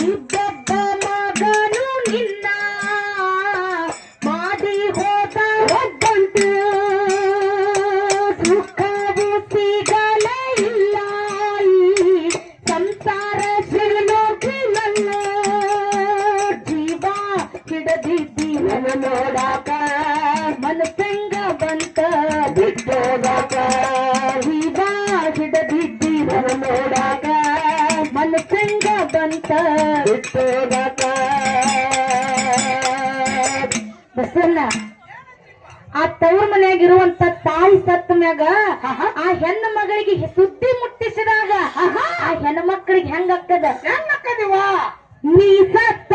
ಇದ್ದೊಬ್ಬ ಮಗನು ನಿನ್ನ ಮಾಡಿ ಹೋದ ಒಬ್ಬಂಟು ಸುಖವು ಸಿಗಲೇ ಇಲ್ಲ ಈ ಸಂಸಾರ ಸಿಲೋಕಿನಲ್ಲ ಜೀವ ಹಿಡದಿದ್ದಿ ನೋಡಾಕ ಮನಸ್ಸಂಗ ಬಂತ ಬಿಟ್ಟೋಗಾಕ ಜೀವ ಹಿಡದಿದ್ದಿ ನೋಡಾಕ ಮನಸ್ಸಂಗ ಬಂತ ಬಿಟ್ಟೋಗಾಕ ಬಸನ್ನ ಆ ತವ್ರ ಮನ್ಯಾಗಿರುವಂತ ತಾಯಿ ಸತ್ತ ಮ್ಯಾಗ ಆ ಹೆಣ್ಣು ಮಗಳಿಗೆ ಸುದ್ದಿ ಮುಟ್ಟಿಸಿದಾಗ ಆ ಹೆಣ್ಣು ಮಕ್ಕಳಿಗೆ ಹೆಂಗಾಗ್ತದ ಹೆಂಗಕ್ಕದಿವಾ ನೀ ಸತ್ತ